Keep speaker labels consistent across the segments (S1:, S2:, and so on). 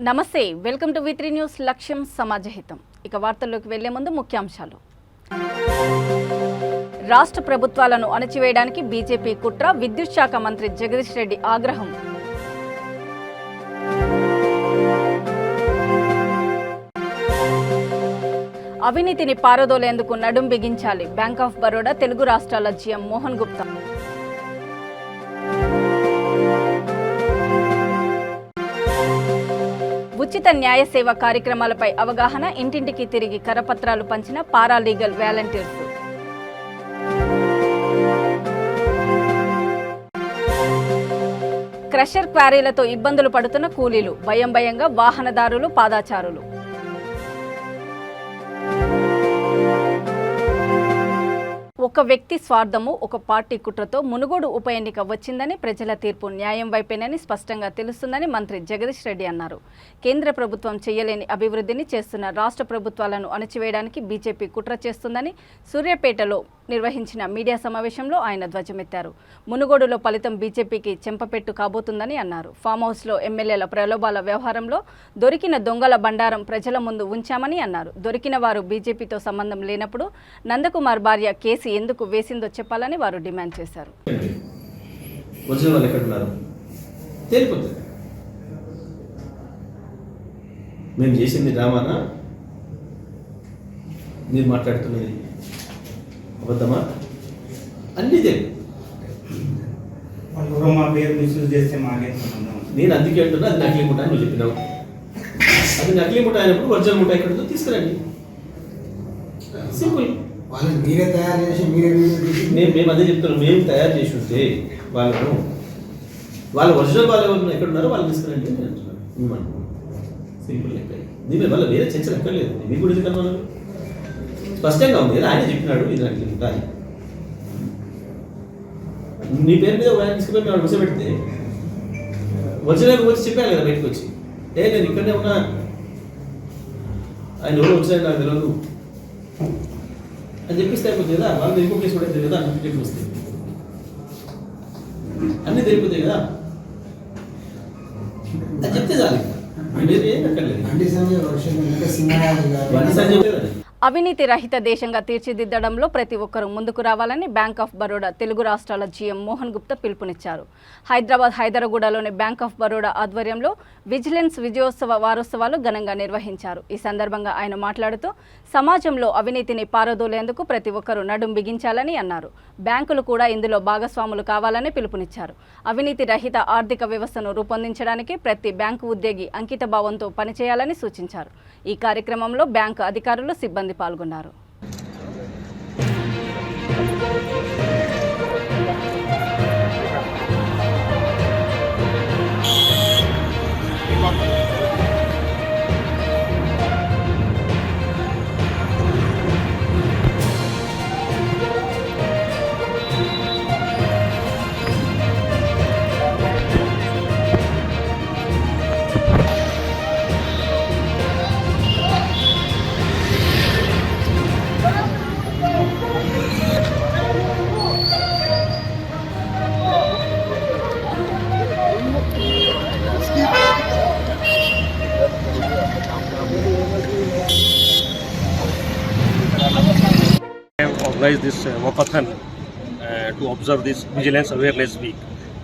S1: నమస్తే, welcome to V3 news. లక్ష్యం సమాజహితం. ఇక వార్తల్లోకి వెళ్లే ముందు ముఖ్యాంశాలు. రాష్ట్ర ప్రభుత్వాలను అణచివేయడానికి బీజేపీ కుట్ర, విద్యుత్ శాఖ మంత్రి జగదీష్ రెడ్డి ఆగ్రహం. అవినీతిని పారదోలేందుకు నడుం బిగించాలి, బ్యాంక్ ఆఫ్ బరోడా తెలుగు రాష్ట్రాల జీఎం మోహన్ గుప్తా. ఉచిత న్యాయ సేవ కార్యక్రమాలపై అవగాహన, ఇంటింటికి తిరిగి కరపత్రాలు పంచిన పారాలీగల్ వాలంటీర్స్. క్రషర్ క్వారీలతో ఇబ్బందులు పడుతున్న కూలీలు, భయంగా వాహనదారులు, పాదాచారులు. ఒక వ్యక్తి స్వార్థము, ఒక పార్టీ కుట్రతో మునుగోడు ఉప ఎన్నిక వచ్చిందని, ప్రజల తీర్పు న్యాయం వైపేనని స్పష్టంగా తెలుస్తుందని మంత్రి జగదీష్ రెడ్డి అన్నారు. కేంద్ర ప్రభుత్వం చేయలేని అభివృద్ధిని చేస్తున్న రాష్ట్ర ప్రభుత్వాలను అణచివేయడానికి బీజేపీ కుట్ర చేస్తుందని సూర్యాపేటలో నిర్వహించిన మీడియా సమావేశంలో ఆయన ధ్వజమెత్తారు. మునుగోడులో ఫలితం బీజేపీకి చెంపపెట్టు కాబోతుందని అన్నారు. ఫామ్ హౌస్లో ఎమ్మెల్యేల ప్రలోభాల వ్యవహారంలో దొరికిన దొంగల బండారం ప్రజల ముందు ఉంచామని అన్నారు. దొరికిన వారు బీజేపీతో సంబంధం లేనప్పుడు నందకుమార్ భార్య కేసు ఎందుకు వేసిందో చెప్పాలని వారు డిమాండ్ చేశారు.
S2: మేము చేసింది డ్రామానా, మీరు మాట్లాడుతున్నది అబద్ధమా, అన్నీ తెలియదు. నేను అందుకే అంటున్నా అది నకిలీ ముఠా అని నువ్వు చెప్పినావు. అది నకిలీ ముఠా అయినప్పుడు ఒరిజినల్ ముఠా ఎక్కడితో తీసుకురండి. సింపుల్.
S3: వాళ్ళని మీరే తయారు చేసి
S2: మేము అదే చెప్తున్నాం. మేము తయారు చేసి ఉంటే వాళ్ళను, వాళ్ళ ఒరిజినల్ వాళ్ళు ఎవరు ఎక్కడున్నారో వాళ్ళు తీసుకురండి అని అంటున్నాను. మేమంటున్నాం సింపుల్ లెక్క. దీని వల్ల వేరే చర్చలు ఎక్కర్లేదు. మీకు కూడా ఎందుకన్నా స్పష్టంగా ఉంది కదా, ఆయన చెప్పినాడు ఇది నాకు ఉంటాయి. నీ పేరు మీద ఆయన తీసుకుని మేము కూర్చోబెడితే ఒరిజినల్ వచ్చి చెప్పాను కదా బయటకు వచ్చి, నేను ఇక్కడనే ఉన్నా, ఆయన ఎవరు వచ్చాయని నాకు తెలియదు అని చెప్పిస్తే అయిపోతుంది కదా. వాళ్ళు ఇంకో కేసు కూడా తెలియదు, అన్ని చెప్పి వస్తాయి, అన్నీ తెలిపోతాయి కదా. అది చెప్తే చాలు, ఏం అక్కర్లేదు.
S1: అవినీతి రహిత దేశంగా తీర్చిదిద్దడంలో ప్రతి ఒక్కరూ ముందుకు రావాలని బ్యాంక్ ఆఫ్ బరోడా తెలుగు రాష్ట్రాల జీఎం మోహన్ గుప్తా పిలుపునిచ్చారు. హైదరాబాద్ హైదరగూడలోని బ్యాంక్ ఆఫ్ బరోడా ఆధ్వర్యంలో విజిలెన్స్ విజయోత్సవ వారోత్సవాలు ఘనంగా నిర్వహించారు. ఈ సందర్భంగా ఆయన మాట్లాడుతూ సమాజంలో అవినీతిని పారదోలేందుకు ప్రతి ఒక్కరూ నడుం బిగించాలని అన్నారు. బ్యాంకులు కూడా ఇందులో భాగస్వాములు కావాలని పిలుపునిచ్చారు. అవినీతి రహిత ఆర్థిక వ్యవస్థను రూపొందించడానికి ప్రతి బ్యాంకు ఉద్యోగి అంకిత భావంతో పనిచేయాలని సూచించారు. ఈ కార్యక్రమంలో బ్యాంకు అధికారులు, సిబ్బంది పాల్గొన్నారు.
S4: Organize this walkathon to observe this Vigilance Awareness Week.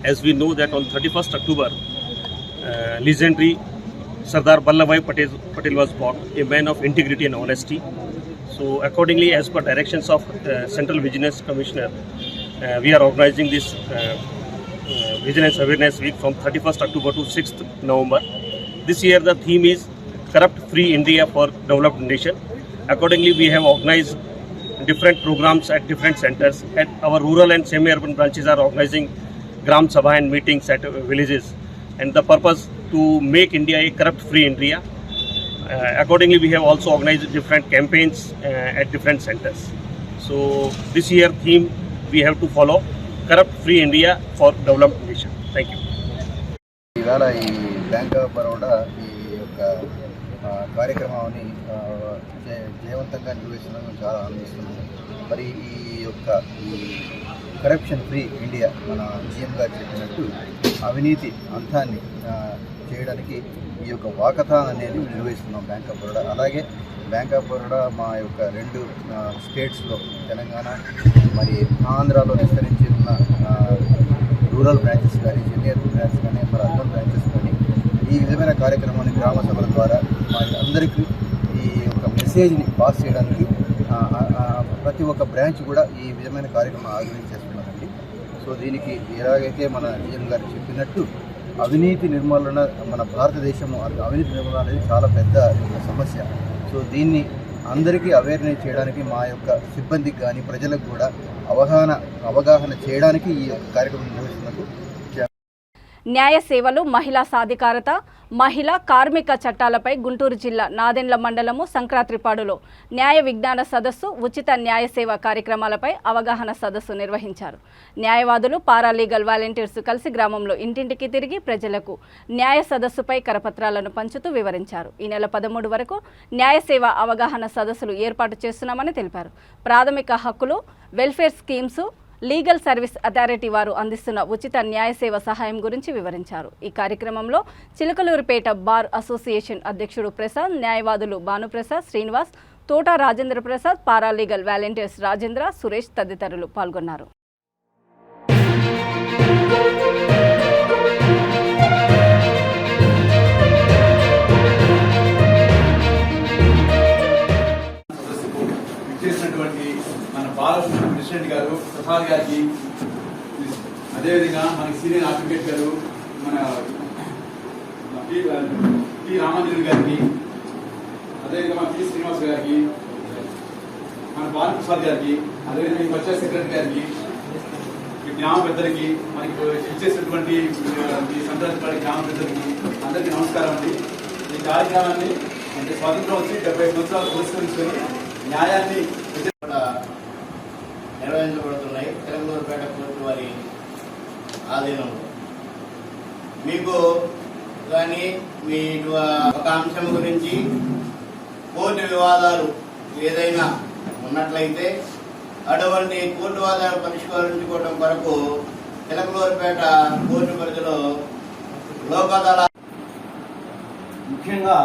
S4: As we know that on 31st October, legendary Sardar Vallabhbhai Patel was born, a man of integrity and honesty. So accordingly, as per directions of Central Vigilance Commissioner, we are organizing this Vigilance Awareness Week from 31st October to 6th November. This year the theme is Corrupt Free India for Developed Nation. Accordingly, we have organized different programs at different centers. At our rural and semi-urban branches are organizing Gram Sabha and meetings at villages, and the purpose to make India a corrupt-free India. Accordingly, we have also organized different campaigns at different centers. So this year theme we have to follow corrupt-free India for developed nation. Thank you.
S3: ఇవాళ ఈ bank of Baroda ఈ యొక్క కార్యక్రమాన్ని జయవంతంగా నిర్వహించడం చాలా ఆనందిస్తున్నాము. మరి ఈ corruption free India మన జీఎం గారు చెప్పినట్టు అవినీతి అంతాన్ని చేయడానికి ఈ యొక్క వాకథాన్ అనేది నిర్వహిస్తున్నాం బ్యాంక్ ఆఫ్ బరోడా. అలాగే బ్యాంక్ ఆఫ్ బరోడా మా యొక్క 2 స్టేట్స్లో తెలంగాణ మరి ఆంధ్రాలో విస్తరించి ఉన్న రూరల్ బ్రాంచెస్ కానీ, జూనియర్ బ్రాంచెస్ కానీ, మరి అర్బన్ బ్రాంచెస్ కానీ ఈ విధమైన కార్యక్రమాన్ని గ్రామ సభల ద్వారా మా అందరికీ ఈ యొక్క మెసేజ్ని పాస్ చేయడానికి ప్రతి ఒక్క బ్రాంచ్ కూడా ఈ విధమైన కార్యక్రమం ఆర్గనైజ్ చేస్తున్నారండి. సో దీనికి ఎలాగైతే మన డిఎం గారు చెప్పినట్టు అవినీతి నిర్మూలన, మన భారతదేశము అవినీతి నిర్మూలన అనేది చాలా పెద్ద సమస్య. సో దీన్ని అందరికీ అవేర్నెస్ చేయడానికి మా యొక్క సిబ్బందికి కానీ ప్రజలకు కూడా అవగాహన చేయడానికి ఈ యొక్క కార్యక్రమం నిర్వహిస్తున్నట్టు.
S1: న్యాయ సేవలు, మహిళా సాధికారత, మహిళా కార్మిక చట్టాలపై గుంటూరు జిల్లా నాదెండ్ల మండలము సంక్రాత్రిపాడులో న్యాయ విజ్ఞాన సదస్సు, ఉచిత న్యాయ సేవ కార్యక్రమాలపై అవగాహన సదస్సు నిర్వహించారు. న్యాయవాదులు, పారాలీగల్ వాలంటీర్స్ కలిసి గ్రామంలో ఇంటింటికి తిరిగి ప్రజలకు న్యాయ సదస్సుపై కరపత్రాలను పంచుతూ వివరించారు. ఈ నెల 13 వరకు న్యాయ సేవ అవగాహన సదస్సులు ఏర్పాటు చేస్తున్నామని తెలిపారు. ప్రాథమిక హక్కులు, welfare schemes, legal service authority వారు అందిస్తున్న ఉచిత న్యాయ సేవ సహాయం గురించి వివరించారు. ఈ కార్యక్రమంలో చిలకలూరుపేట బార్ అసోసియేషన్ అధ్యక్షుడు ప్రసాద్, న్యాయవాదులు భానుప్రసాద్, శ్రీనివాస్, తోట రాజేంద్ర ప్రసాద్, పారాలీగల్ వాలంటీర్స్ రాజేంద్ర, సురేష్ తదితరులు పాల్గొన్నారు.
S5: మన భారత ప్రెసిడెంట్ గారు ప్రసాద్ గారికి, అదేవిధంగా మనకి సీనియర్ అడ్వకేట్ గారు మన పి రామాంజన్ గారికి, అదేవిధంగా మన పి శ్రీనివాస్ గారికి, మన భారత ప్రసాద్ గారికి, అదేవిధంగా పంచాయత్ సెక్రటరీ గారికి, ఈ గ్రామ పెద్దలకి, మనకి ఇచ్చేసినటువంటి సందర్భానికి గ్రామ పెద్దలకి అందరికీ నమస్కారం అండి. ఈ కార్యక్రమాన్ని అంటే స్వాతంత్రం వచ్చి 70 సంవత్సరాలు పురస్కరించుకొని న్యాయాన్ని
S6: నిర్వహించబడుతున్నాయి చిలకలూరుపేట కోర్టు వారి ఆధీనంలో. మీకు కానీ మీ ఒక అంశం గురించి కోర్టు వివాదాలు ఏదైనా ఉన్నట్లయితే అటువంటి కోర్టు వివాదాలు పరిష్కరించుకోవడం కొరకు చిలకలూరుపేట కోర్టు పరిధిలో లోక్ అదాలత్
S7: ముఖ్యంగా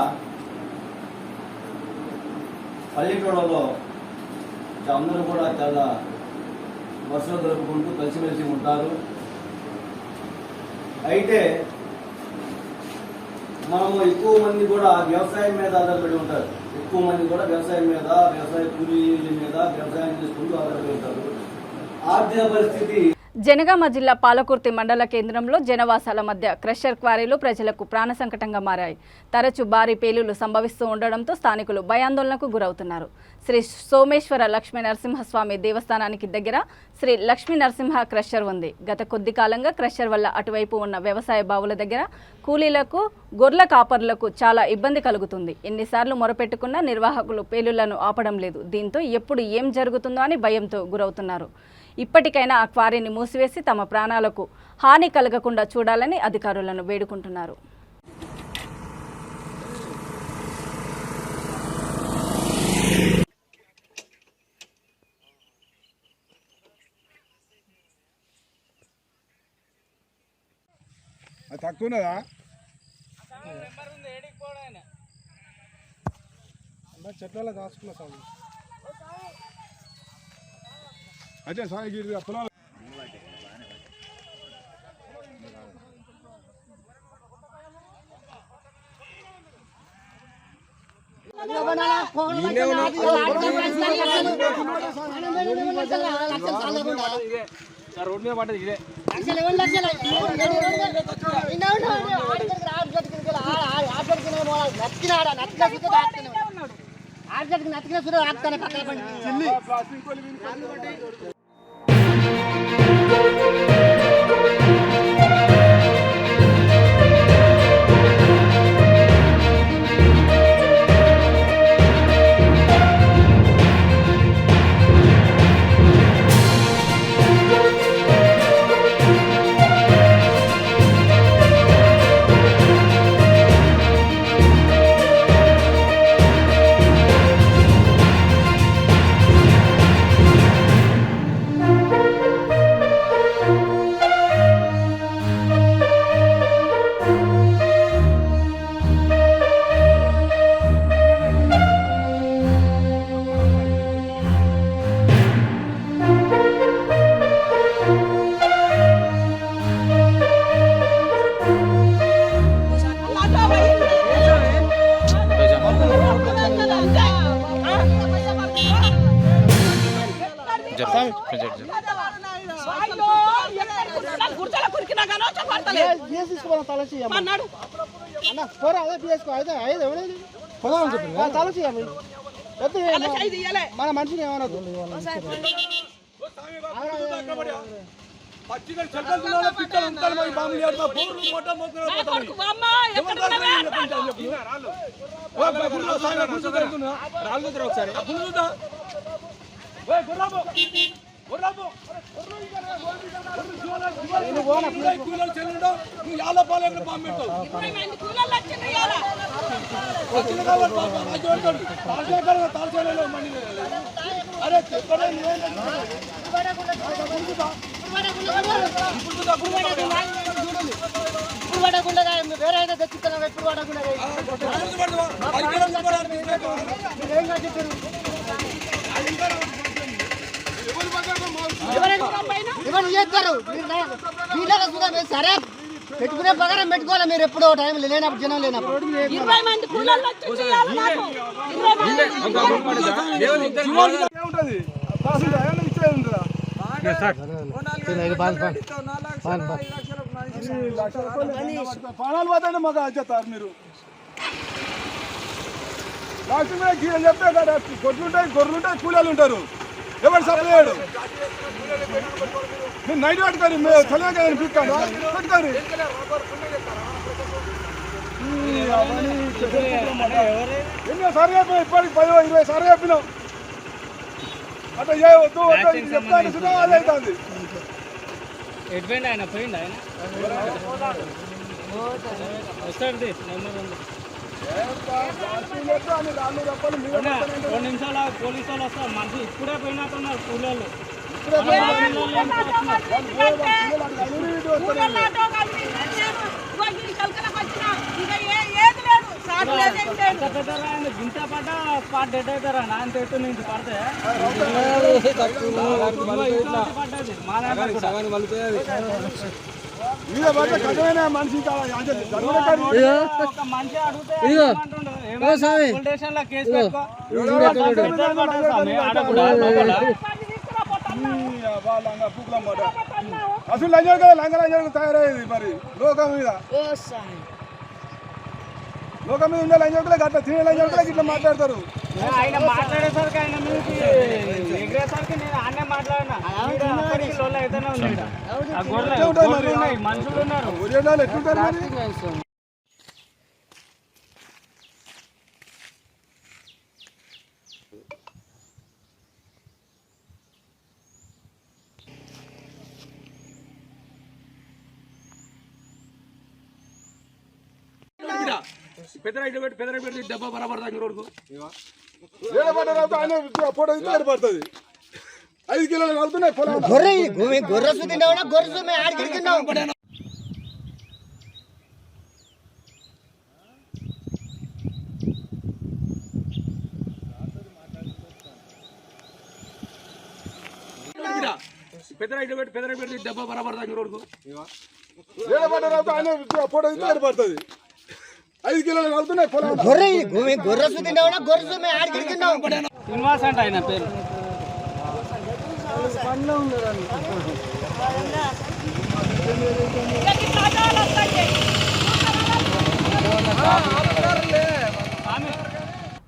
S7: పల్లెటూళ్ళలో అందరూ కూడా చాలా వరుసలు జరుపుకుంటూ కలిసిమెలిసి ఉంటారు. అయితే మనము ఎక్కువ మంది కూడా వ్యవసాయం మీద ఆధారపడి ఉంటారు. ఎక్కువ మంది కూడా వ్యవసాయం మీద, వ్యవసాయ కూలీల మీద, వ్యవసాయం చేసుకుంటూ ఆధారపడి ఉంటారు. ఆర్థిక పరిస్థితి
S1: జనగామ జిల్లా పాలకుర్తి మండల కేంద్రంలో జనవాసాల మధ్య క్రషర్ క్వారీలు ప్రజలకు ప్రాణ సంకటంగా మారాయి. తరచూ భారీ పేలులు సంభవిస్తూ ఉండడంతో స్థానికులు భయాందోళనకు గురవుతున్నారు. శ్రీ సోమేశ్వర లక్ష్మీ నరసింహస్వామి దేవస్థానానికి దగ్గర శ్రీ లక్ష్మీ నరసింహ క్రషర్ ఉంది. గత కొద్ది కాలంగా క్రషర్ వల్ల అటువైపు ఉన్న వ్యవసాయ బావుల దగ్గర కూలీలకు, గొర్రెల కాపర్లకు చాలా ఇబ్బంది కలుగుతుంది. ఎన్నిసార్లు మొరపెట్టుకున్నా నిర్వాహకులు పేలులను ఆపడం లేదు. దీంతో ఎప్పుడు ఏం జరుగుతుందో అని భయంతో గురవుతున్నారు. ఇప్పటికైనా ఆ క్వారీని మూసివేసి తమ ప్రాణాలకు హాని కలగకుండా చూడాలని అధికారులను వేడుకుంటున్నారు.
S8: తక్కువదా చెట్లలో దాచుకున్నా సాగు అదే సాగు పొలాలు రోడ్ మీద పడ్డది ఇదే బిఎస్ తీసుకోవాలి తలసి అన్న పోరా అదే బిఎస్కో అయితే ఐదు ఎవడేది పోదామని చెప్పి తలసి మన మనిషిని ఏమనదు పచ్చిగా చెడ్డలు పిక్కలు ఉంటారు మరి బాంబులు ఏడతా బోర్లు మొట్ట మొత్తం రాళ్ళు ఒకసారి వేరే అయితే తెచ్చుకున్నాం ఎప్పుడు పడకుండా చేస్తారు సరే పెట్టుకునే ప్రకారం పెట్టుకోవాలి మీరు ఎప్పుడో టైం లేనప్పుడు జనం లేనప్పుడు ప్రాణాలు పోతాండి మాకు చెప్తారు మీరు లాస్ట్ మీద గీయని చెప్తే గొడ్లుంటాయి గొర్రెలుంటాయి కూలీలు ఉంటారు ఎవరు సప్లయ్యాడు మీరు నైట్ పెట్టుకోరు తెలియక కదా పిక్కాడు పెట్టుకోరు ఎన్నో సార్లు చెప్పినా ఇప్పటికి 10-20 సార్లు చెప్పినాం అట్లా చేయవద్దు చెప్తాను సుధా అది అవుతుంది
S9: ఆయన పోయింది ఆయన వస్తాడు 2 నిమిషాల పోలీసు వాళ్ళు వస్తారు మనిషి ఇప్పుడే పోయినట్టున్నారు కూలీలు గింత పడ్డ స్పాట్ డెడ్ అవుతారా నాన్న చెట్టు నుంచి పడితే పడ్డది
S8: మనిషి
S9: ఒక మనిషి అడిగితే పోలీస్ స్టేషన్ లో కేసు పెట్టుకో
S8: అసలు లంజ లంజ తయారయ్యేది మరి లోకం మీద ఉండే లంజకులే గట్ల తినే లంజకులే ఇట్లా మాట్లాడతారు
S9: ఆయన మాట్లాడేసరికి ఆయన మీకు ఎగిరేసరికి నేను ఆనే మాట్లాడినా అయితేనే ఉంది మనుషులు ఉన్నారు
S8: ఎట్లుంటారు మరి
S5: పెద్ద డబ్బా బరాబర్ దాని రోడ్కు
S8: ఫోటో ఇస్తే ఏర్పడుతుంది 5 కిలోలు కలుతున్నాయి
S3: గొర్రె తిన్నావునా గొర్రె ఆడికి
S5: పెద్ద డబ్బా బరాబర్ దాని రోడ్కు
S8: ఫోటో ఇస్తే ఏర్పడుతుంది 5 కిలోలు కలుతున్నాయి
S3: గొర్రె తిన్నావునా గొర్రె ఆడికి
S9: శ్రీనివాస్ అంట ఆయన పేరు
S8: పనిలో ఉన్నదాన్ని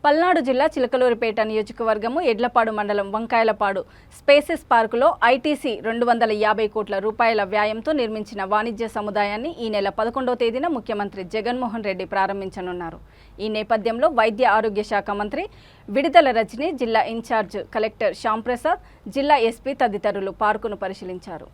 S1: పల్నాడు జిల్లా చిలకలూరిపేట నియోజకవర్గము ఎడ్లపాడు మండలం వంకాయలపాడు స్పేసెస్ పార్కులో ఐటీసీ 250 కోట్ల రూపాయల వ్యయంతో నిర్మించిన వాణిజ్య సముదాయాన్ని ఈ నెల 11వ తేదీన ముఖ్యమంత్రి జగన్మోహన్ రెడ్డి ప్రారంభించనున్నారు. ఈ నేపథ్యంలో వైద్య ఆరోగ్య శాఖ మంత్రి విడుదల రజని, జిల్లా ఇన్ఛార్జ్ కలెక్టర్ శ్యాంప్రసాద్, జిల్లా ఎస్పీ తదితరులు పార్కును పరిశీలించారు.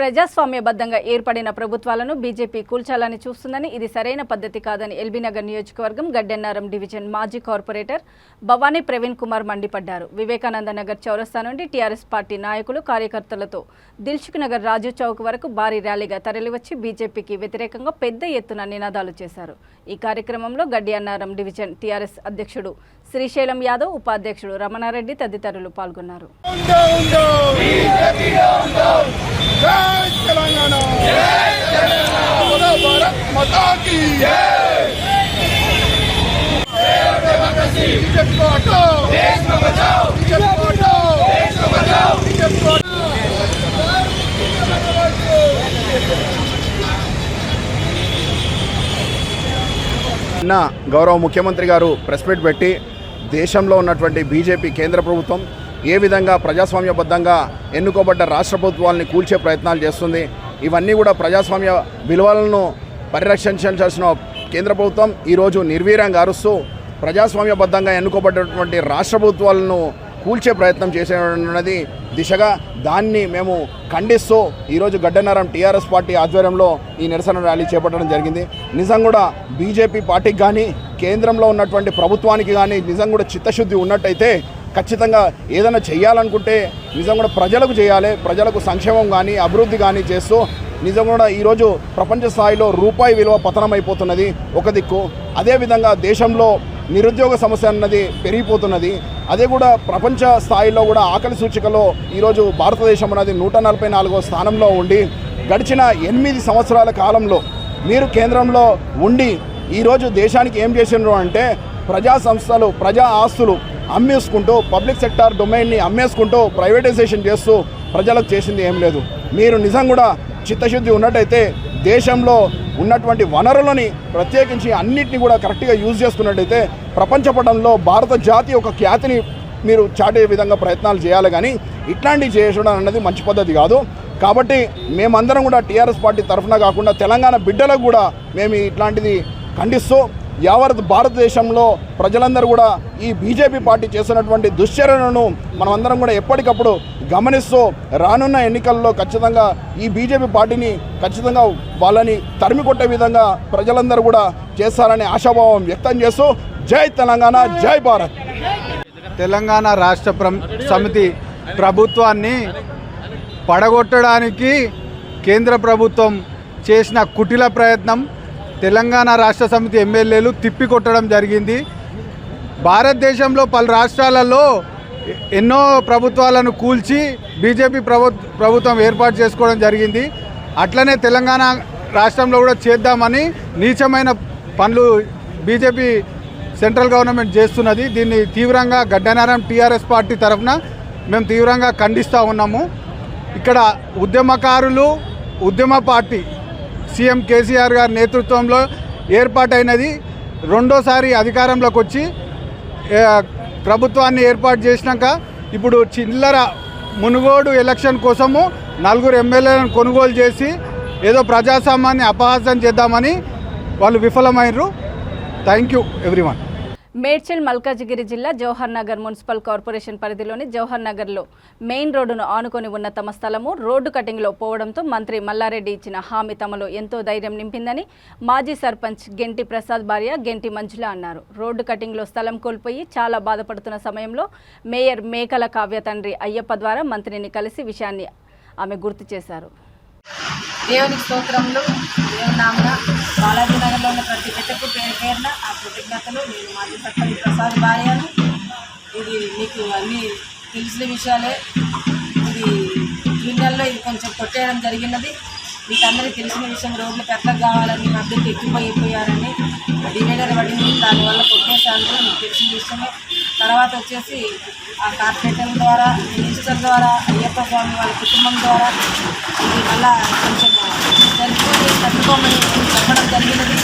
S1: ప్రజాస్వామ్యబద్ధంగా ఏర్పడిన ప్రభుత్వాలను బీజేపీ కూల్చాలని చూస్తుందని, ఇది సరైన పద్ధతి కాదని ఎల్బీనగర్ నియోజకవర్గం గడ్డెన్నారం డివిజన్ మాజీ కార్పొరేటర్ భవానీ ప్రవీణ్ కుమార్ మండిపడ్డారు. వివేకానంద నగర్ చౌరస్తా నుండి టీఆర్ఎస్ పార్టీ నాయకులు, కార్యకర్తలతో దిల్సుఖ్ నగర్ రాజు చౌక్ వరకు భారీ ర్యాలీగా తరలివచ్చి బీజేపీకి వ్యతిరేకంగా పెద్ద ఎత్తున నినాదాలు చేశారు. ఈ కార్యక్రమంలో గడ్డెన్నారం డివిజన్ టీఆర్ఎస్ అధ్యక్షుడు శ్రీశైలం యాదవ్, ఉపాధ్యక్షుడు రమణారెడ్డి తదితరులు పాల్గొన్నారు.
S3: నిన్న గౌరవ ముఖ్యమంత్రి గారు ప్రెస్ మీట్ పెట్టి దేశంలో ఉన్నటువంటి బీజేపీ కేంద్ర ప్రభుత్వం ఏ విధంగా ప్రజాస్వామ్యబద్ధంగా ఎన్నుకోబడ్డ రాష్ట్ర ప్రభుత్వాలని కూల్చే ప్రయత్నాలు చేస్తుంది, ఇవన్నీ కూడా ప్రజాస్వామ్య విలువలను పరిరక్షించాల్సిన కేంద్ర ప్రభుత్వం ఈరోజు నిర్వీర్యంగా అరుస్తూ ప్రజాస్వామ్యబద్ధంగా ఎన్నుకోబడ్డటువంటి రాష్ట్ర ప్రభుత్వాలను కూల్చే ప్రయత్నం చేసేది దిశగా దాన్ని మేము ఖండిస్తూ ఈరోజు గడ్డెన్నారం టీఆర్ఎస్ పార్టీ ఆధ్వర్యంలో ఈ నిరసన ర్యాలీ చేపట్టడం జరిగింది. నిజం కూడా బీజేపీ పార్టీకి కానీ కేంద్రంలో ఉన్నటువంటి ప్రభుత్వానికి కానీ నిజం కూడా చిత్తశుద్ధి ఉన్నట్టయితే ఖచ్చితంగా ఏదైనా చేయాలనుకుంటే నిజం కూడా ప్రజలకు చేయాలి. ప్రజలకు సంక్షేమం కానీ అభివృద్ధి కానీ చేస్తూ నిజం కూడా ఈరోజు ప్రపంచ స్థాయిలో రూపాయి విలువ పతనమైపోతున్నది ఒక దిక్కు, అదేవిధంగా దేశంలో నిరుద్యోగ సమస్య అన్నది పెరిగిపోతున్నది. అదే కూడా ప్రపంచ స్థాయిలో కూడా ఆకలి సూచికలో ఈరోజు భారతదేశం అన్నది 144వ స్థానంలో ఉండి గడిచిన 8 సంవత్సరాల కాలంలో మీరు కేంద్రంలో ఉండి ఈరోజు దేశానికి ఏం చేసినారు అంటే ప్రజా సంస్థలు, ప్రజా ఆస్తులు అమ్మేసుకుంటూ పబ్లిక్ సెక్టార్ డొమైన్ని అమ్మేసుకుంటూ ప్రైవేటైజేషన్ చేస్తూ ప్రజలకు చేసింది ఏం లేదు. మీరు నిజం కూడా చిత్తశుద్ధి ఉన్నట్టయితే దేశంలో ఉన్నటువంటి వనరులని ప్రత్యేకించి అన్నిటిని కూడా కరెక్ట్గా యూజ్ చేసుకున్నట్టయితే ప్రపంచ పటంలో భారత జాతి ఒక ఖ్యాతిని మీరు చాటే విధంగా ప్రయత్నాలు చేయాలి. కానీ ఇట్లాంటివి చేయడం అన్నది మంచి పద్ధతి కాదు. కాబట్టి మేమందరం కూడా టీఆర్ఎస్ పార్టీ తరఫున కాకుండా తెలంగాణ బిడ్డలకు కూడా మేము ఇట్లాంటిది ఖండిస్తూ యావత్ భారతదేశంలో ప్రజలందరూ కూడా ఈ బీజేపీ పార్టీ చేస్తున్నటువంటి దుశ్చర్యలను మనమందరం కూడా ఎప్పటికప్పుడు గమనిస్తూ రానున్న ఎన్నికల్లో ఖచ్చితంగా ఈ బీజేపీ పార్టీని ఖచ్చితంగా వాళ్ళని తరిమి కొట్టే విధంగా ప్రజలందరూ కూడా చేస్తారనే ఆశాభావం వ్యక్తం చేస్తూ జై తెలంగాణ, జై భారత్.
S10: తెలంగాణ రాష్ట్ర సమితి ప్రభుత్వాన్ని పడగొట్టడానికి కేంద్ర ప్రభుత్వం చేసిన కుటిల ప్రయత్నం తెలంగాణ రాష్ట్ర సమితి ఎమ్మెల్యేలు తిప్పికొట్టడం జరిగింది. భారతదేశంలో పలు రాష్ట్రాలలో ఎన్నో ప్రభుత్వాలను కూల్చి బీజేపీ ప్రభుత్వం ఏర్పాటు చేసుకోవడం జరిగింది. అట్లనే తెలంగాణ రాష్ట్రంలో కూడా చేద్దామని నీచమైన పనులు బీజేపీ సెంట్రల్ గవర్నమెంట్ చేస్తున్నది. దీన్ని తీవ్రంగా గడ్డెన్నారం టీఆర్ఎస్ పార్టీ తరఫున మేము తీవ్రంగా ఖండిస్తూ ఉన్నాము. ఇక్కడ ఉద్యమకారులు, ఉద్యమ పార్టీ సీఎం కేసీఆర్ గారి నేతృత్వంలో ఏర్పాటైనది. రెండోసారి అధికారంలోకి వచ్చి ప్రభుత్వాన్ని ఏర్పాటు చేసినాక ఇప్పుడు చిల్లర మునుగోడు ఎలక్షన్ కోసము 4 ఎమ్మెల్యేలను కొనుగోలు చేసి ఏదో ప్రజాస్వామ్యాన్ని అపహాస్యం చేద్దామని వాళ్ళు విఫలమైనరు. Thank you everyone.
S1: Medchal Malkajgiri జిల్లా జవహర్ నగర్ మున్సిపల్ కార్పొరేషన్ పరిధిలోని జవహర్ నగర్లో మెయిన్ రోడ్డును ఆనుకొని ఉన్న తమ స్థలము రోడ్డు కటింగ్లో పోవడంతో మంత్రి మల్లారెడ్డి ఇచ్చిన హామీ తమలో ఎంతో ధైర్యం నింపిందని మాజీ సర్పంచ్ గెంటి ప్రసాద్ భార్య గెంటి మంజుల అన్నారు. రోడ్డు కటింగ్లో స్థలం కోల్పోయి చాలా బాధపడుతున్న సమయంలో మేయర్ మేకల కావ్య తండ్రి అయ్యప్ప ద్వారా మంత్రిని కలిసి విషయాన్ని ఆమె గుర్తు చేశారు.
S11: దేవుని స్తోత్రములు. దేవుని నామన బాలాజీ నగర్లో ఉన్న ప్రతి బిడ్డకు పేరున ఆ కృతజ్ఞతలు. నేను మాజీ సర్పంచ్ ప్రసాద్ భార్యను. ఇది మీకు అన్నీ తెలిసిన విషయాలే. ఇది యూనియన్లో ఇది కొంచెం కొట్టేయడం జరిగినది. మీకు అందరికీ తెలిసిన విషయం. రోడ్లు పెద్దగా కావాలని మధ్యకి ఎక్కిపోయిపోయారని డివైడర్ పడింది, దానివల్ల కొట్టేశాను. మీకు తెలిసిన విషయమే. తర్వాత వచ్చేసి ఆ కార్పొరేటర్ ద్వారా, మినిస్టర్ ద్వారా, అయ్యప్ప స్వామి వాళ్ళ కుటుంబం ద్వారా ఇది మళ్ళా కొంచెం చనిపోయి కట్టుకోమని చెప్పడం జరిగినది.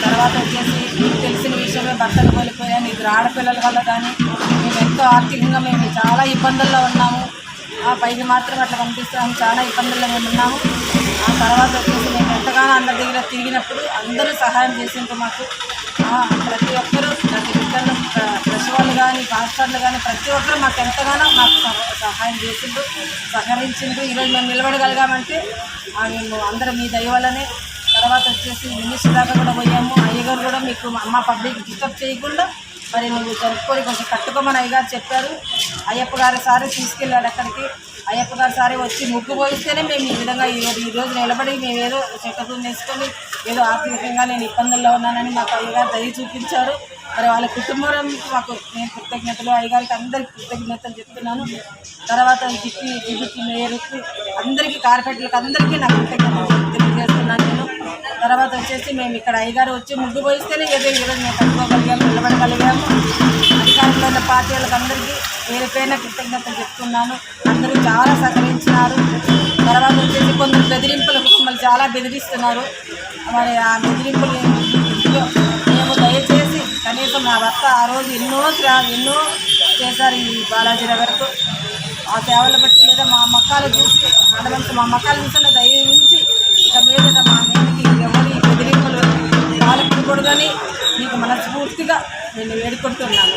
S11: తర్వాత వచ్చేసి మీకు తెలిసిన విషయమే, భర్తలు కోల్పోయాను. ఇద్దరు ఆడపిల్లల వల్ల కానీ మేము ఎంతో ఆర్థికంగా మేము చాలా ఇబ్బందుల్లో ఉన్నాము. పైకి మాత్రం అట్లా పంపిస్తాము, చాలా ఇబ్బందుల్లో మేము ఉన్నాము. ఆ తర్వాత వచ్చేసి మేము ఎంతగానో అందరి దగ్గర తిరిగినప్పుడు అందరూ సహాయం చేసిండ్రు మాకు. ప్రతి ఒక్కరూ ప్రతి బిడ్డలు ప్రసవాలు కానీ మాస్టర్లు కానీ ప్రతి ఒక్కరు మాకు ఎంతగానో మాకు సహాయం చేసిండ్రు, సహకరించిండ్రు. ఈరోజు మేము నిలబడగలిగామంటే మేము అందరం మీ దయ వల్లనే. తర్వాత వచ్చేసి మినిస్టర్ దాకా కూడా పోయాము. అయ్యగారు కూడా మీకు అమ్మ పబ్లిక్ డిస్టర్బ్ చేయకుండా మరి నువ్వు జరుపుకొని కొంచెం కట్టుకోమని అయ్యగారు చెప్పారు. అయ్యప్ప గారి సారి తీసుకెళ్ళాడు అక్కడికి. అయ్యప్ప గారి సారి వచ్చి ముగ్గు పోయిస్తేనే మేము ఈ విధంగా ఈరోజు నిలబడి మేము ఏదో చెక్కలు వేసుకొని ఏదో ఆర్థికంగా నేను ఇబ్బందుల్లో ఉన్నానని మాకు అయ్యగారు దయ చూపించారు. మరి వాళ్ళ కుటుంబం మాకు నేను కృతజ్ఞతలు, అయ్యగారికి అందరికీ కృతజ్ఞతలు చెప్తున్నాను. తర్వాత డిప్యూటీ మేయర్కి అందరికీ, కార్పొరేటర్లకు అందరికీ నా కృతజ్ఞతలు తెలియజేస్తున్నాను నేను. తర్వాత వచ్చేసి మేము ఇక్కడ అయ్యగారు వచ్చి ముగ్గు పోయిస్తేనే ఏదో ఈరోజు మేము కట్టుకోగలిగాము, నిలబడగలిగాము. అధికారంలో ఉన్న పార్టీ వాళ్ళకి అందరికీ పేరు పేరున కృతజ్ఞతలు చెప్తున్నాను. అందరూ చాలా సహకరించినారు. తర్వాత వచ్చేసి కొందరు బెదిరింపులు మమ్మల్ని చాలా బెదిరిస్తున్నారు. మరి ఆ బెదిరింపులు మేము దయచేసి కనీసం నా భర్త ఆ రోజు ఎన్నో చేశారు ఈ బాలాజీ నగర్కు. ఆ సేవలు బట్టి లేదా మా మక్కాలు చూసి మా మక్కాలు చూసిన దయించి ఇక మీద మా మీదకి ఎవరి బెదిరింపులు పాల్పడకూడదని మీకు మనస్ఫూర్తిగా నేను వేడుకుంటున్నాను.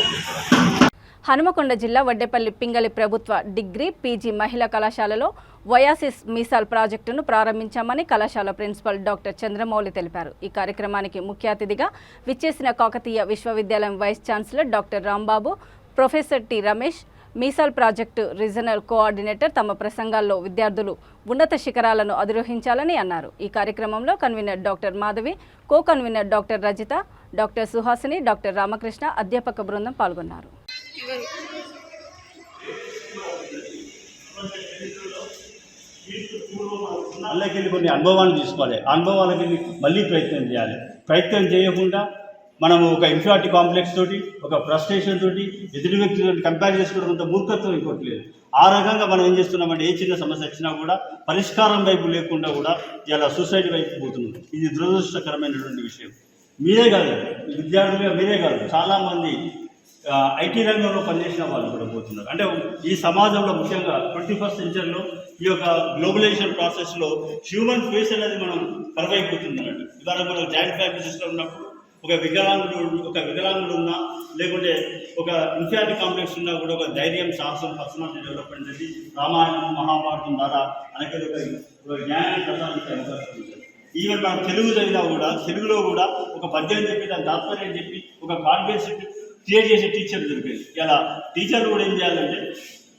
S1: హనుమకొండ జిల్లా వడ్డేపల్లి పింగళి ప్రభుత్వ డిగ్రీ పీజీ మహిళా కళాశాలలో వయాసిస్ మీసాల్ ప్రాజెక్టును ప్రారంభించామని కళాశాల ప్రిన్సిపల్ డాక్టర్ చంద్రమౌళి తెలిపారు. ఈ కార్యక్రమానికి ముఖ్య అతిథిగా విచ్చేసిన కాకతీయ విశ్వవిద్యాలయం vice chancellor doctor Rambabu, professor T Ramesh, Meesal project regional coordinator తమ ప్రసంగాల్లో విద్యార్థులు ఉన్నత శిఖరాలను అధిరోహించాలని అన్నారు. ఈ కార్యక్రమంలో convener doctor Madhavi, co convener doctor Rajitha, doctor Suhasini, doctor Ramakrishna, అధ్యాపక బృందం పాల్గొన్నారు.
S12: అందులోకెళ్ళి కొన్ని అనుభవాలు తీసుకోవాలి. అనుభవాలకి మళ్ళీ ప్రయత్నం చేయాలి. ప్రయత్నం చేయకుండా మనము ఒక ఇన్ఫియారిటీ కాంప్లెక్స్ తోటి, ఒక ఫ్రస్ట్రేషన్ తోటి, ఎదుటి వ్యక్తితో కంపేర్ చేసుకోవడం అంత మూర్ఖత్వం ఇంకోట్లేదు. ఆ రకంగా మనం ఏం చేస్తున్నామంటే ఏ చిన్న సమస్య వచ్చినా కూడా పరిష్కారం వైపు లేకుండా కూడా ఇలా సూసైడ్ వైపు పోతున్నాం. ఇది దురదృష్టకరమైనటువంటి విషయం. మీరే కాదు, విద్యార్థులుగా మీరే కాదు, చాలామంది ఐటీ రంగంలో పనిచేసిన వాళ్ళు కూడా పోతున్నారు. అంటే ఈ సమాజంలో ముఖ్యంగా 21st సెంచరీలో ఈ యొక్క గ్లోబలైజేషన్ ప్రాసెస్లో హ్యూమన్ ఫేస్ అనేది మనం కరువైపోతుంది అన్నట్టు. ఇవాళ మనం జాయింట్ ఫ్యామిలీ సిస్టమ్ ఉన్నప్పుడు ఒక వికలాంగుడు ఉన్నా, లేకుంటే ఒక ఇన్ఫియారిటీ కాంప్లెక్స్ ఉన్నా కూడా ఒక ధైర్యం, సాహసం, పర్సనాలిటీ డెవలప్మెంట్ అనేది రామాయణం, మహాభారతం ద్వారా అనేక జ్ఞానాన్ని ప్రసాదించే అవకాశం ఉంటుంది. ఈవెన్ మనం తెలుగు చదివినా కూడా తెలుగులో కూడా ఒక పద్యం చెప్పి దాని తాత్పర్యం చెప్పి ఒక కాన్ఫిడెన్స్ క్రియేట్ చేసే టీచర్ దొరికేది. ఇలా టీచర్లు కూడా ఏం చేయాలంటే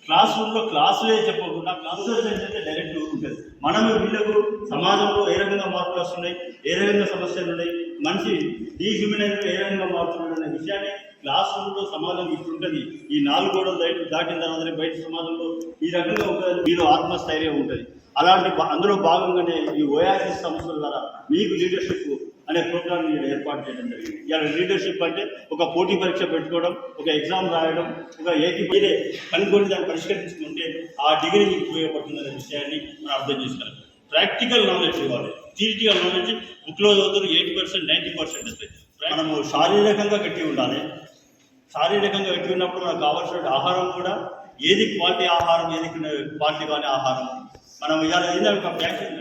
S12: క్లాస్ రూమ్లో క్లాసులే చెప్పకుండా క్లాసులో ఏంటంటే డైరెక్ట్ ఉంటుంది. మనం వీళ్ళకు సమాజంలో ఏ రకంగా మార్పులు వస్తున్నాయి, ఏ రకంగా సమస్యలు ఉన్నాయి, మనిషి డీహ్యూమనైజ్ ఏ రకంగా మారుతున్నాడు అనే విషయాన్ని క్లాస్ రూమ్లో సమాజం ఇట్లుంటుంది. ఈ 4 గోడలు దాటిన తర్వాత బయట సమాజంలో ఈ రకంగా ఉంటుంది. మీరు ఆత్మస్థైర్యం ఉంటుంది. అలాంటి అందులో భాగంగానే ఈ ఓయాసిస్ సంస్థల ద్వారా మీకు లీడర్షిప్ అనే ప్రోగ్రామ్ ఏర్పాటు చేయడం జరిగింది. ఇలా లీడర్షిప్ అంటే ఒక పోటీ పరీక్ష పెట్టుకోవడం, ఒక ఎగ్జామ్ రాయడం, ఒక మీరే కనుక్కొని దాన్ని పరిష్కరించుకుంటే ఆ డిగ్రీ మీకు ఉపయోగపడుతుందనే విషయాన్ని మనం అర్థం చేసుకోవాలి. ప్రాక్టికల్ నాలెడ్జ్ ఇవ్వాలి. థియరిటికల్ నాలెడ్జ్ బుక్లో చదువుతారు 80%, 90% వస్తాయి. మనము శారీరకంగా గట్టి ఉండాలి. శారీరకంగా గట్టి ఉన్నప్పుడు మనకు కావాల్సిన ఆహారం కూడా ఏది క్వాలిటీ ఆహారం, ఏది క్వాలిటీ కాని ఆహారం. మనం ఇలా ఏదైనా ఒక ప్యాషన్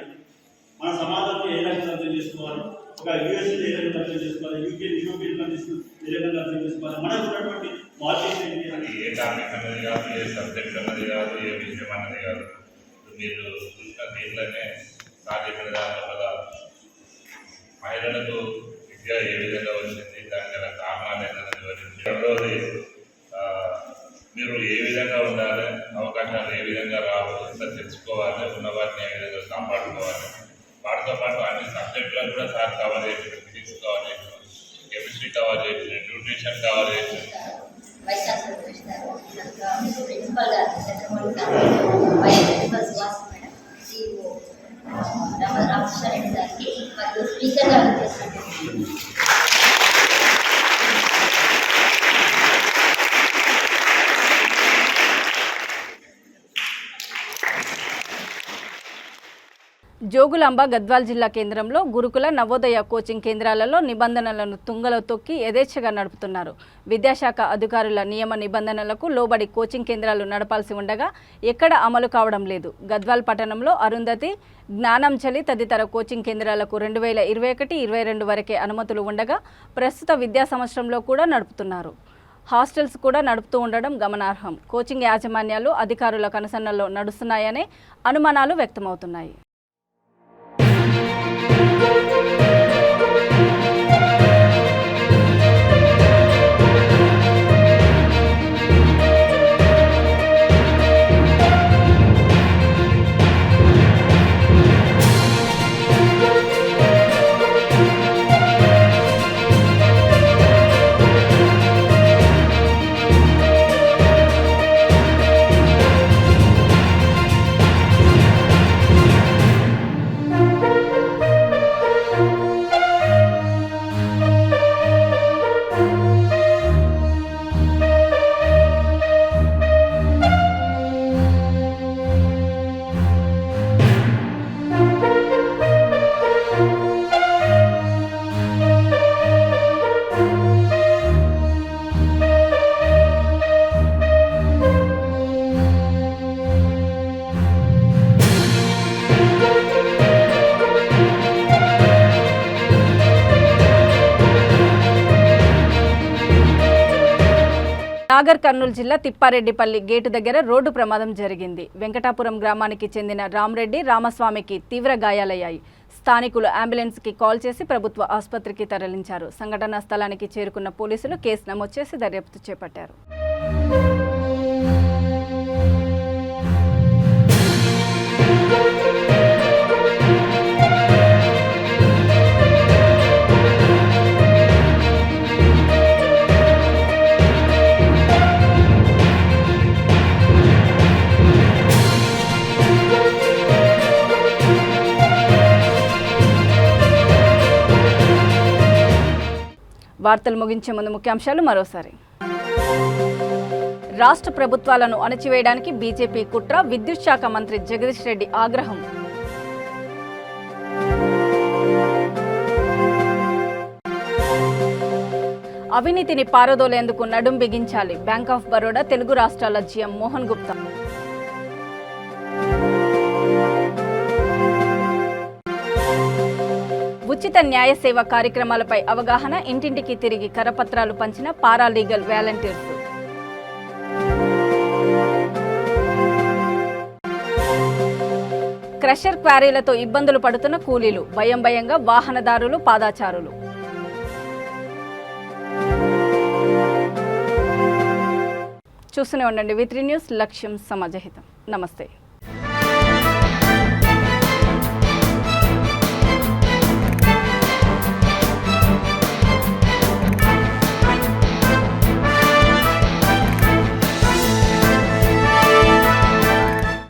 S12: మన సమాజాన్ని ఏ రకంగా అర్థం చేసుకోవాలి, ఒక యూఎస్ఏ ఏ రకంగా అర్థం చేసుకోవాలి, యూరోపియన్ కంట్రీస్ ఏ రకంగా అర్థం చేసుకోవాలి, మనకు ఉన్నటువంటి క్వాలిటీస్ ఏంటి,
S13: ఏ టాపిక్ అన్నది కాదు, ఏ సబ్జెక్ట్ అన్నది కాదు, ఏ విషయం అన్నది కాదు. మీరు చూసిన దీంట్లోనే సాధించిన దానివల్ల మహిళలకు విద్య ఏ విధంగా వచ్చింది, దాని గల కారణాలు ఏంటన్నది వివరించి. రెండవది మీరు ఏ విధంగా ఉండాలి, అవకాశాలు ఏ విధంగా రావాలో తెచ్చుకోవాలి, ఉన్న వాటిని ఏ విధంగా కాపాడుకోవాలి. వాటితో పాటు అన్ని సబ్జెక్టులను కూడా సార్ కవర్ చేసి, ఫిజిక్స్ కవర్ చేసి, కెమిస్ట్రీ కవర్ చేసి, న్యూట్రిషన్ కవర్ చేసి.
S14: వైస్ ఛాన్సలర్ ప్రిన్సిపల్ గారు చంద్రమౌళి గారు, vice principal Suhas madam, CEO Ramakrishna Reddy గారికి మరియు స్పీకర్ గారు చేసినటువంటి
S1: జోగులాంబ గద్వాల్ జిల్లా కేంద్రంలో గురుకుల నవోదయ కోచింగ్ కేంద్రాలలో నిబంధనలను తుంగలో తొక్కి యథేచ్ఛగా నడుపుతున్నారు. విద్యాశాఖ అధికారుల నియమ నిబంధనలకు లోబడి కోచింగ్ కేంద్రాలు నడపాల్సి ఉండగా ఎక్కడ అమలు కావడం లేదు. గద్వాల్ పట్టణంలో అరుంధతి, జ్ఞానంజలి తదితర కోచింగ్ కేంద్రాలకు 2021-22 వరకే అనుమతులు ఉండగా ప్రస్తుత విద్యా సంవత్సరంలో కూడా నడుపుతున్నారు. హాస్టల్స్ కూడా నడుపుతూ ఉండడం గమనార్హం. కోచింగ్ యాజమాన్యాలు అధికారుల కనుసన్నల్లో నడుస్తున్నాయనే అనుమానాలు వ్యక్తమవుతున్నాయి. నాగర్ కర్నూలు జిల్లా తిప్పారెడ్డిపల్లి గేటు దగ్గర రోడ్డు ప్రమాదం జరిగింది. వెంకటాపురం గ్రామానికి చెందిన రామరెడ్డి రామస్వామికి తీవ్ర గాయాలయ్యాయి. స్థానికులు అంబులెన్స్కి కాల్ చేసి ప్రభుత్వ ఆసుపత్రికి తరలించారు. సంఘటనా స్థలానికి చేరుకున్న పోలీసులు కేసు నమోదు చేసి దర్యాప్తు చేపట్టారు. వార్తలు ముగించే ముందు ముఖ్యాంశాలు మరోసారి. రాష్ట్ర ప్రభుత్వాలను అణచివేయడానికి బీజేపీ కుట్ర, విద్యుత్ శాఖ మంత్రి జగదీష్ రెడ్డి ఆగ్రహం. అవినీతిని పారదోలేందుకు నడుం బిగించాలి, బ్యాంక్ ఆఫ్ బరోడా తెలుగు రాష్ట్రాల జీఎం మోహన్ గుప్తా. ఉచిత న్యాయ సేవ కార్యక్రమాలపై అవగాహన, ఇంటింటికి తిరిగి కరపత్రాలు పంచిన పారాలీగల్ వాలంటీర్స్. క్రషర్ క్వారీలతో ఇబ్బందులు పడుతున్న కూలీలు, భయంగా వాహనదారులు, పాదాచారులు. చూస్తూనే ఉండండి V3 న్యూస్, లక్ష్యం సమాజహితం. నమస్తే.